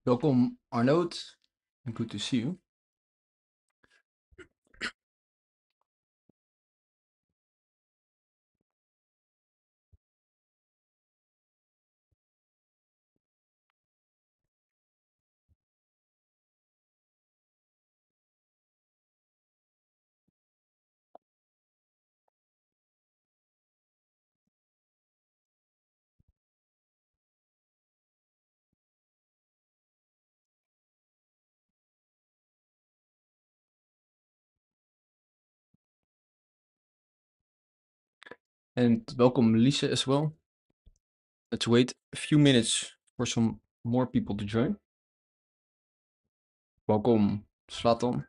Welcome Arnoud, good to see you. And welcome Lisa as well. Let's wait a few minutes for some more people to join. Welcome Slatan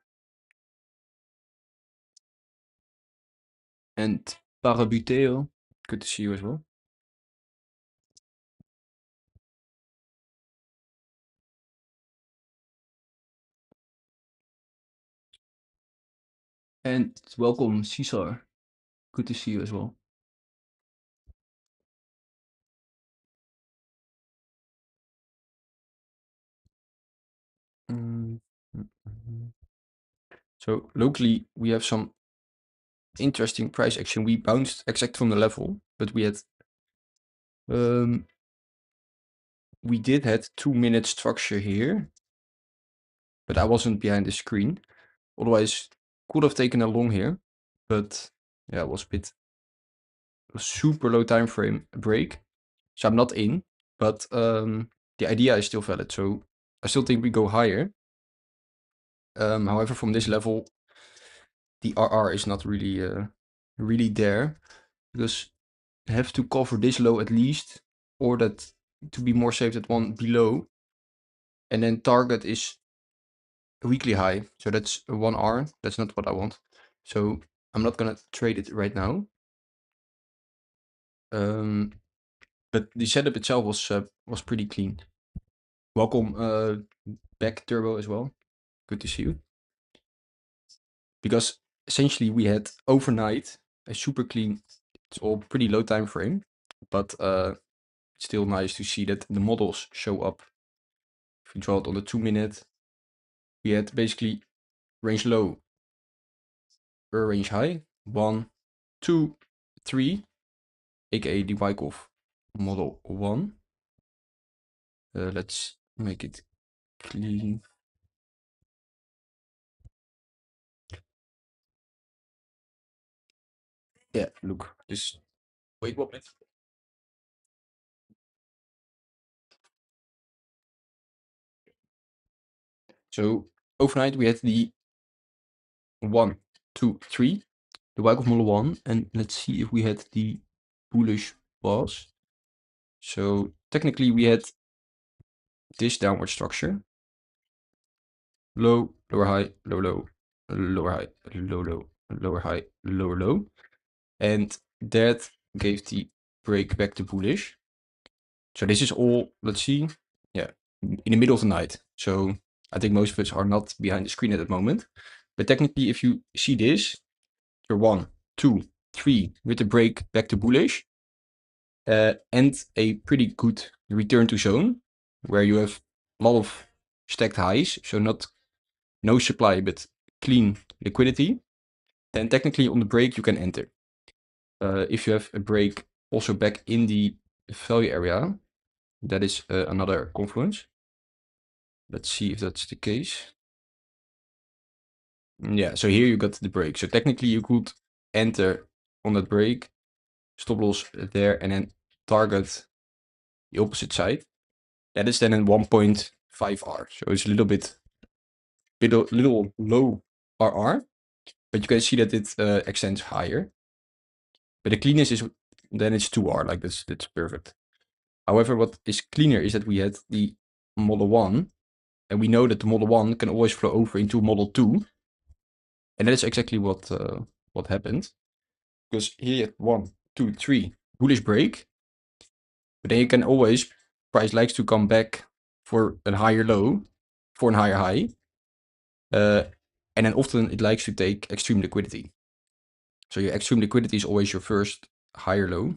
and Parabuteo, good to see you as well. And welcome Cesar, good to see you as well. Mm, mm, mm. So locally we have some interesting price action. We bounced exact from the level, but we had we did had 2-minute structure here, but I wasn't behind the screen. Otherwise, could have taken a long here, but yeah, it was a bit super low time frame break. So I'm not in, but the idea is still valid. So I still think we go higher. However, from this level, the RR is not really there, because you have to cover this low at least, or that to be more safe that one below. And then target is a weekly high. So that's a 1R. That's not what I want. So I'm not gonna trade it right now. But the setup itself was pretty clean. Welcome back, Turbo, as well. Good to see you. Because essentially we had overnight a super clean, it's all pretty low time frame, but it's still nice to see that the models show up. If you draw it on the 2-minute, we had basically range low or range high, 1, 2, 3, aka the Wyckoff model 1. Let's make it clean. Yeah, look, this. Wait 1 minute. So overnight we had the 1, 2, 3, the Wyckoff model 1, and let's see if we had the bullish pause. So technically we had this downward structure. Low, lower high, lower low, lower high, low low, lower high, lower low. And that gave the break back to bullish. So this is all, let's see, yeah, in the middle of the night. So I think most of us are not behind the screen at that moment. But technically, if you see this, you're 1, 2, 3 with the break back to bullish, and a pretty good return to zone where you have a lot of stacked highs, so not no supply but clean liquidity, then technically on the break you can enter. If you have a break also back in the value area, that is another confluence. Let's see if that's the case. Yeah, so here you got the break. So technically you could enter on that break, stop loss there, and then target the opposite side. That is then in 1.5R. So it's a little low RR, but you can see that it extends higher. But the cleanest is then it's 2R, like that's perfect. However, what is cleaner is that we had the model 1, and we know that the model 1 can always flow over into model 2. And that is exactly what happened. Because here you had 1, 2, 3 bullish break, but then you can always, price likes to come back for a higher low, for a higher high. And then often it likes to take extreme liquidity. So your extreme liquidity is always your first higher low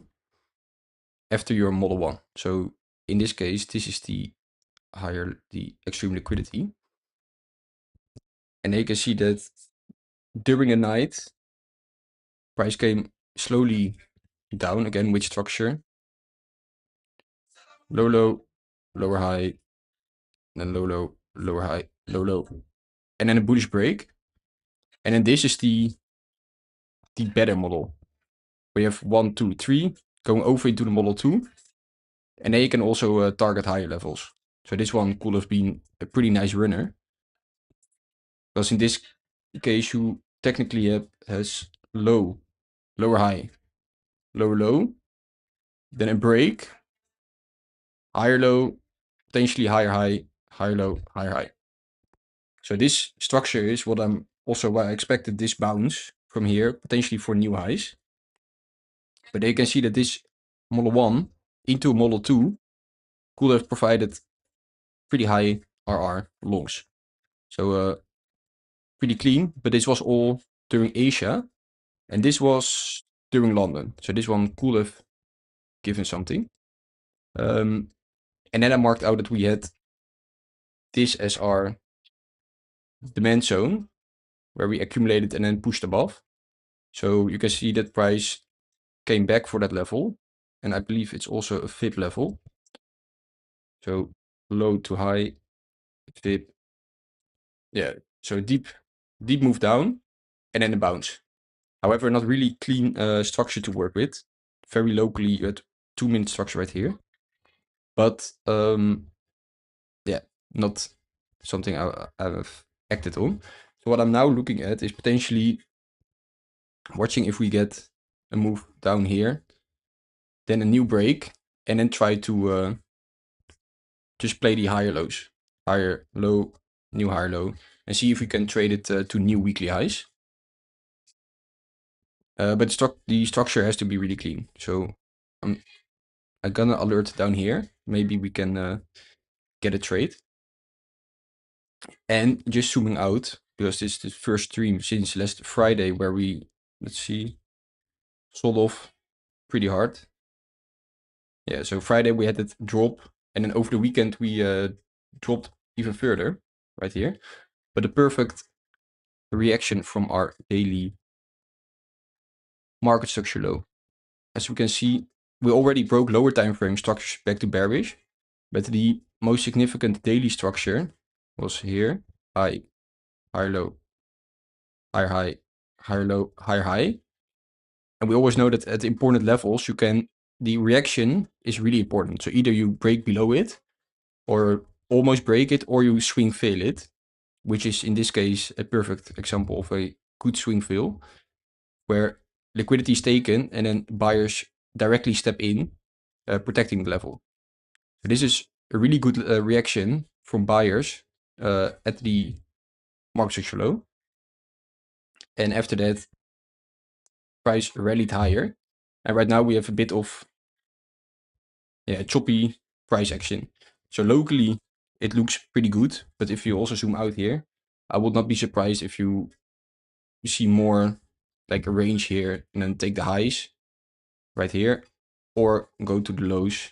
after your model 1. So in this case, this is the higher the extreme liquidity. And you can see that during the night, price came slowly down again with structure. Low, low, lower high, then low, low, lower high, low, low. And then a bullish break. And then this is the better model. We have 1, 2, 3 going over into the model 2. And then you can also target higher levels. So this one could have been a pretty nice runner. Because in this case, you technically has low, lower high, lower low, then a break, higher low, potentially higher high, higher low, higher high. So this structure is what I'm also why I expected this bounce from here, potentially for new highs. But you can see that this model 1 into model 2 could have provided pretty high RR longs. So pretty clean, but this was all during Asia. And this was during London. So this one could have given something. And then I marked out that we had this as our demand zone, where we accumulated and then pushed above. So you can see that price came back for that level. And I believe it's also a fib level. So low to high, fib. Yeah, so deep move down and then a bounce. However, not really clean structure to work with. Very locally, you had 2-minute structure right here. But yeah, not something I've acted on. So what I'm now looking at is potentially watching if we get a move down here, then a new break, and then try to just play the higher lows. Higher low, new higher low, and see if we can trade it to new weekly highs. But the structure has to be really clean. So I'm gonna alert down here. Maybe we can get a trade. And just zooming out, because this is the first stream since last Friday where we, let's see, sold off pretty hard. Yeah, so Friday we had that drop, and then over the weekend we dropped even further, right here. But the perfect reaction from our daily market structure low. As we can see, we already broke lower time frame structures back to bearish, but the most significant daily structure was here, high, higher low, higher high, higher low, higher high. And we always know that at important levels, the reaction is really important. So either you break below it, or almost break it, or you swing fail it, which is in this case a perfect example of a good swing fail, where liquidity is taken and then buyers directly step in, protecting the level. So this is a really good reaction from buyers at the market structure low. And after that, price rallied higher. And right now we have a bit of choppy price action. So locally, it looks pretty good. But if you also zoom out here, I would not be surprised if you see more like a range here and then take the highs right here, or go to the lows.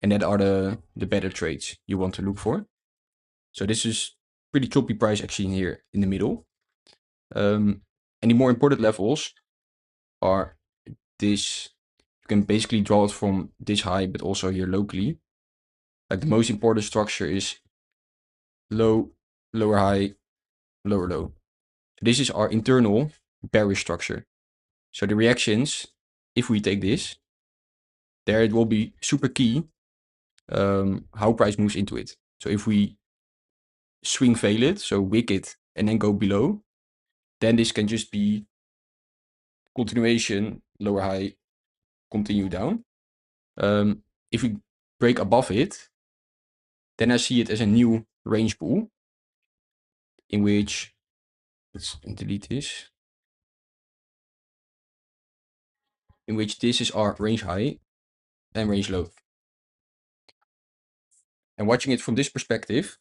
And that are the better trades you want to look for. So this is pretty choppy price action here in the middle. And the more important levels are this. You can basically draw it from this high, but also here locally. Like the most important structure is low, lower high, lower low. So this is our internal bearish structure. So the reactions, if we take this, there it will be super key how price moves into it. So if we swing fail it, so wick it and then go below, then this can just be continuation, lower high, continue down. If we break above it, then I see it as a new range pool in which, let's delete this, in which this is our range high and range low. And watching it from this perspective,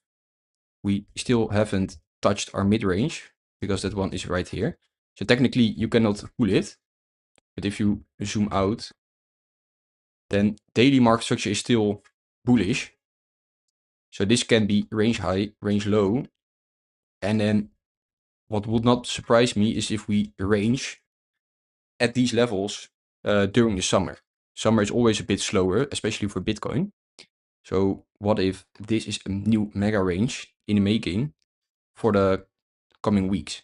we still haven't touched our mid-range because that one is right here. So technically you cannot pull it, but if you zoom out, then daily market structure is still bullish. So this can be range high, range low. And then what would not surprise me is if we range at these levels during the summer. Summer is always a bit slower, especially for Bitcoin. So what if this is a new mega range in the making for the coming weeks?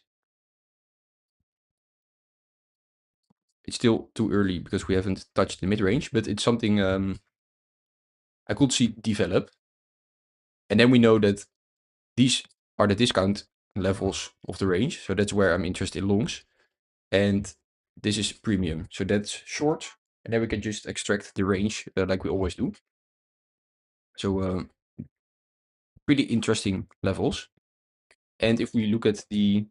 It's still too early because we haven't touched the mid-range, but it's something I could see develop. And then we know that these are the discount levels of the range. So that's where I'm interested in longs. And this is premium. So that's short. And then we can just extract the range like we always do. So pretty interesting levels. And if we look at the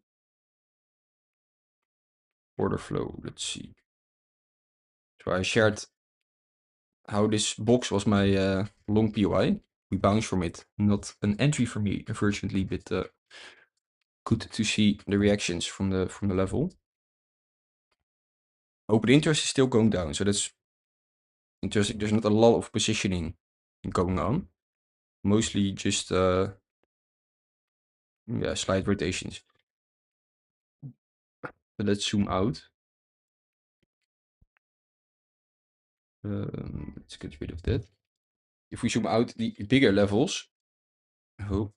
order flow, let's see. So I shared how this box was my long POI. We bounced from it. Not an entry for me, unfortunately, but good to see the reactions from the level. Open interest is still going down, so that's interesting. There's not a lot of positioning going on. Mostly just yeah, slight rotations. But let's zoom out. Let's get rid of that. If we zoom out the bigger levels, oh,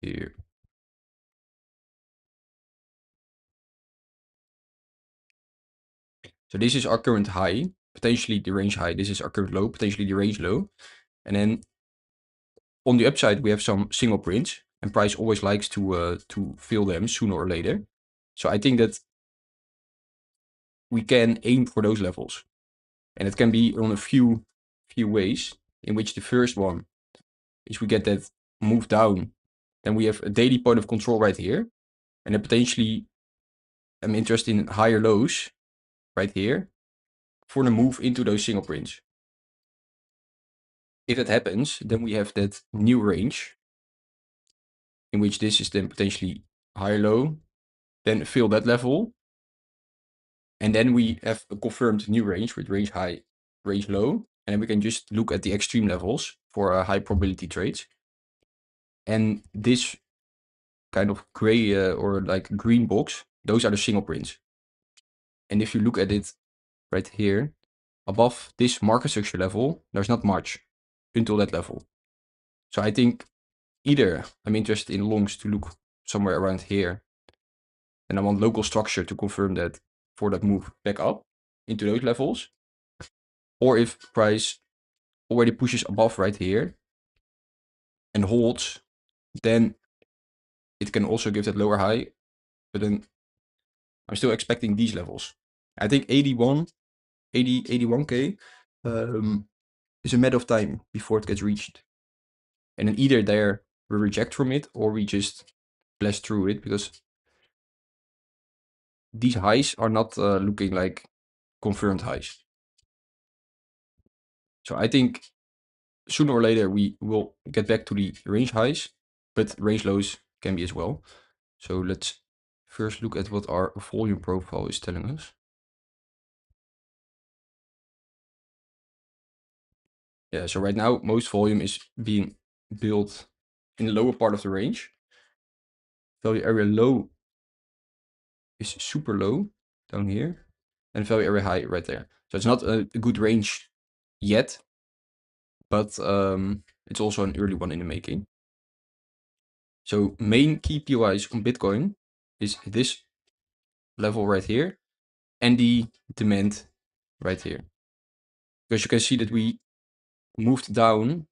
here. So this is our current high, potentially the range high. This is our current low, potentially the range low. And then on the upside, we have some single prints, and price always likes to fill them sooner or later. So I think that we can aim for those levels. And it can be on a few ways, in which the first one is we get that move down. Then we have a daily point of control right here. And then potentially I'm interested in higher lows right here for the move into those single prints. If that happens, then we have that new range in which this is then potentially higher low, then fill that level. And then we have a confirmed new range with range high, range low. And then we can just look at the extreme levels for high probability trades. And this kind of gray or like green box, those are the single prints. And if you look at it right here, above this market structure level, there's not much until that level. So I think either I'm interested in longs to look somewhere around here, and I want local structure to confirm that for that move back up into those levels. Or if price already pushes above right here and holds, then it can also give that lower high, but then I'm still expecting these levels. I think 81k is a matter of time before it gets reached. And then either there we reject from it or we just blast through it, because these highs are not looking like confirmed highs. So I think sooner or later we will get back to the range highs, but range lows can be as well. So let's first look at what our volume profile is telling us. Yeah, so right now most volume is being built in the lower part of the range. Value area low is super low down here, and value area high right there. So it's not a good range yet, but it's also an early one in the making. So main key POIs on Bitcoin is this level right here and the demand right here. Because you can see that we moved down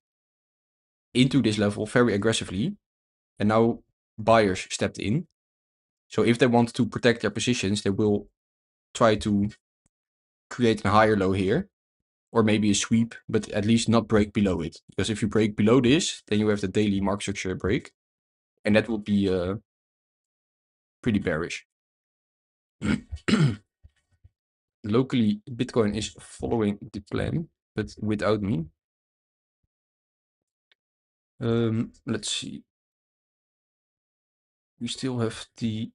into this level very aggressively, and now buyers stepped in. So if they want to protect their positions, they will try to create a higher low here, or maybe a sweep, but at least not break below it. Because if you break below this, then you have the daily market structure break, and that would be pretty bearish. Locally, Bitcoin is following the plan, but without me. Let's see. We still have the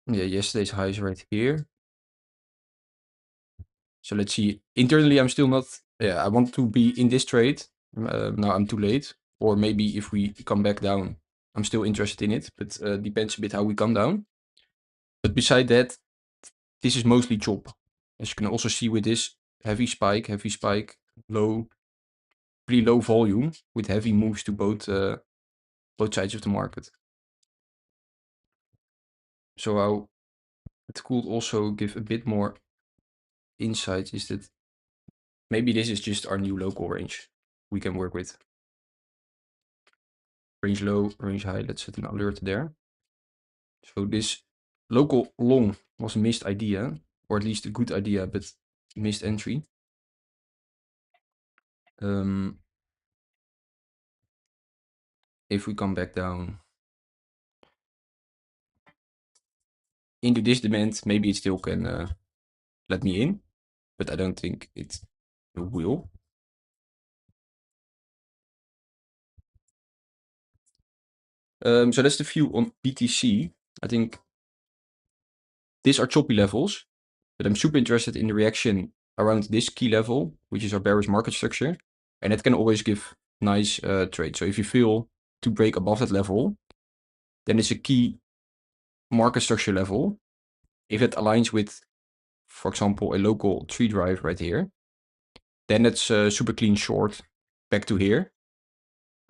yesterday's highs right here. So let's see. Internally, I'm still not. Yeah, I want to be in this trade. Now I'm too late. Or maybe if we come back down, I'm still interested in it. But depends a bit how we come down. But beside that, this is mostly chop. As you can also see with this heavy spike, low, pretty low volume with heavy moves to both sides of the market. So how it could also give a bit more insight is that maybe this is just our new local range we can work with. Range low, range high, let's set an alert there. So this local long was a missed idea, or at least a good idea, but missed entry. If we come back down into this demand, maybe it still can let me in, but I don't think it will. So that's the view on BTC. I think these are choppy levels, but I'm super interested in the reaction around this key level, which is our bearish market structure. And it can always give nice trades. So if you feel to break above that level, then it's a key market structure level. If it aligns with, for example, a local 3 drive right here, then it's a super clean short back to here.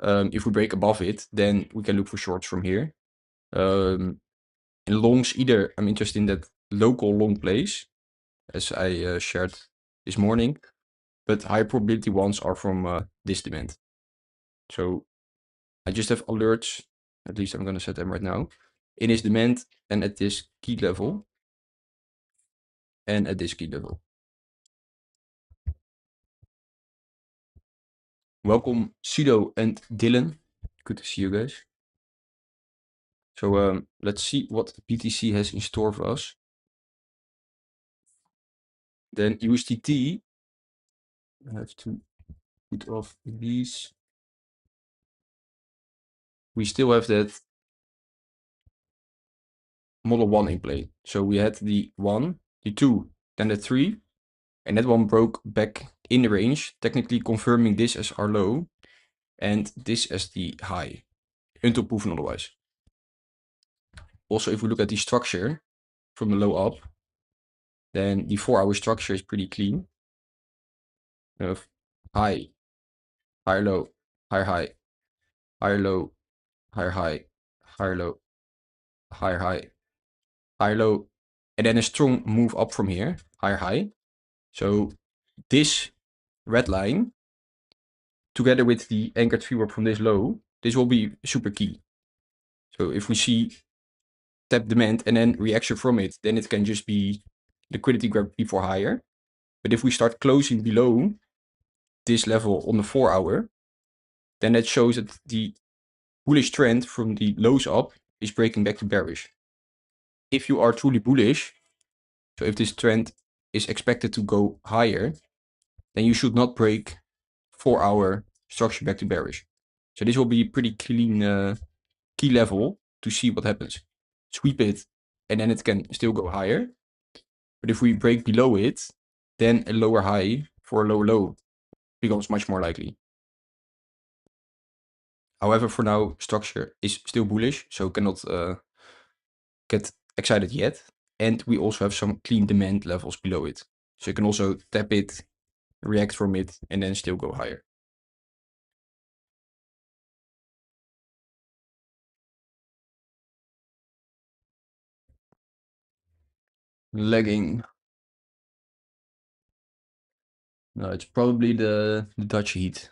If we break above it, then we can look for shorts from here. In longs, either I'm interested in that local long place, as I shared this morning, but high probability ones are from this demand. So I just have alerts, at least I'm going to set them right now, in this demand and at this key level and at this key level. Welcome Sido and Dylan. Good to see you guys. So let's see what BTC has in store for us. Then USDT, I have to put off these. We still have that model 1 in play. So we had the 1, the 2, then the 3, and that one broke back in the range, technically confirming this as our low and this as the high, until proven otherwise. Also, if we look at the structure from the low up, then the 4-hour structure is pretty clean. We have high, higher low, higher high, higher low, higher high, higher low, higher high, higher low, and then a strong move up from here, higher high. So this red line, together with the anchored VWAP from this low, this will be super key. So if we see tap demand and then reaction from it, then it can just be liquidity grab before higher. But if we start closing below this level on the 4-hour, then that shows that the bullish trend from the lows up is breaking back to bearish. If you are truly bullish, so if this trend is expected to go higher, then you should not break 4-hour structure back to bearish. So this will be pretty clean key level to see what happens. Sweep it, and then it can still go higher. But if we break below it, then a lower high for a lower low becomes much more likely. However, for now, structure is still bullish, so cannot get excited yet. And we also have some clean demand levels below it. So you can also tap it, react from it, and then still go higher. Lagging. No, it's probably the Dutch heat.